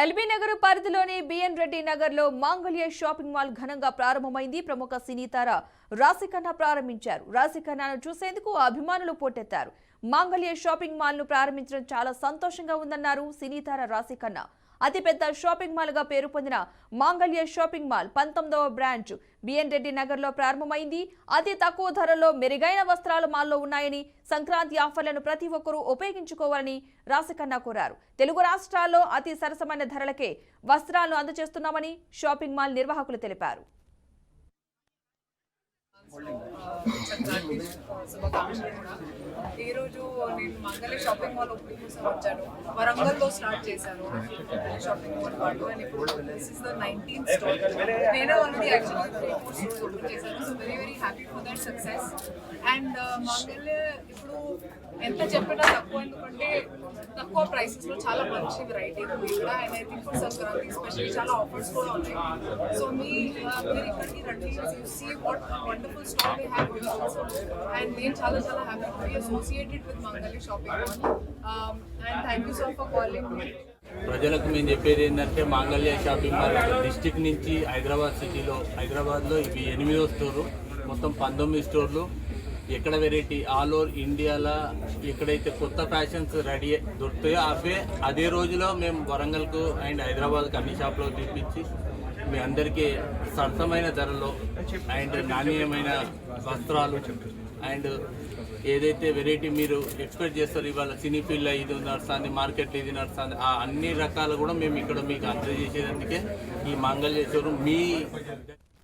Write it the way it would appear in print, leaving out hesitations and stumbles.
LB Nagar పరిధిలోని B N Reddy Nagar లో మాంగళ్య షాపింగ్ మాల్ ఘనంగా ప్రారంభమైంది. ప్రముఖ సినీ తార రాశిఖన్నా ప్రారంభించారు. రాశిఖన్నాను చూసేందుకు అభిమానులు పోటెత్తారు. మాంగళ్య షాపింగ్ మాల్ ను ప్రారంభించడం చాలా సంతోషంగా ఉందన్నారు సినీ తార రాశిఖన్నా. అతిపెద్ద షాపింగ్ మాల్ గా పేరు పొందిన మాంగళ్య షాపింగ్ మాల్ 19వ బ్రాంచ్ బిఎన్ రెడ్డి నగర్ లో ప్రారంభమైంది. అతి తక్కువ ధరలో మెరుగైన వస్త్రాలు మాల్లో ఉన్నాయని, సంక్రాంతి ఆఫర్లను ప్రతి ఒక్కరూ ఉపయోగించుకోవాలని రాశిఖన్నా కోరారు. తెలుగు రాష్ట్రాల్లో అతి సరసమైన ధరలకే వస్త్రాలను అందజేస్తున్నామని షాపింగ్ మాల్ నిర్వాహకులు తెలిపారు. ఈ రోజు నేను మంగళ షాపింగ్ మాల్ ఓపెనింగ్ కోసం వచ్చాను. వరంగల్లో స్టార్ట్ చేశాను షాపింగ్ మాల్ పాటు. అండ్ ఇప్పుడు this is the 19th store. నేను ఆల్రెడీ యాక్చువల్లీ 3 స్టోర్స్ ఓపెన్ చేశాను. So very happy for that success. And మంగళ ఇప్పుడు ఎంత చెప్పినా తక్కువ, ఎందుకంటే తక్కువ ప్రైసెస్లో చాలా మంచి వెరైటీ ఉంది ఇక్కడ. And I think for Sankranti specially చాలా ఆఫర్స్ కూడా ఉన్నాయి. సో మీరు ఇక్కడికి రండి, you see what wonderful store we have here also. And నేను చాలా happy to be associated with Mangala shopping mall. And thank you so for calling me. ప్రజలకు మేము చెప్పేది ఏంటంటే, మాంగళ్య షాపింగ్ మాల్ డిస్టిక్ నుంచి హైదరాబాద్లో ఇవి 8వ స్టోరు. మొత్తం 19 స్టోర్లు. ఎక్కడ వెరైటీ ఆల్ ఓవర్ ఇండియాలో ఎక్కడైతే కొత్త ఫ్యాషన్స్ రెడీ దొరుకుతాయో అదే రోజులో మేము వరంగల్కు అండ్ హైదరాబాద్కు అన్ని షాప్లో తీపించి మీ అందరికీ సరసమైన ధరలో అండ్ నాణ్యమైన వస్త్రాలు అండ్ ఏదైతే వెరైటీ మీరు ఎక్స్పెక్ట్ చేస్తారో, ఇవాళ సినీ ఫీల్డ్లో ఇది నడుస్తుంది, మార్కెట్లో ఇది నడుస్తుంది, ఆ అన్ని రకాలు కూడా మేము ఇక్కడ మీకు అందజేసేందుకే ఈ మాంగళ్య షోరూమ్ మీ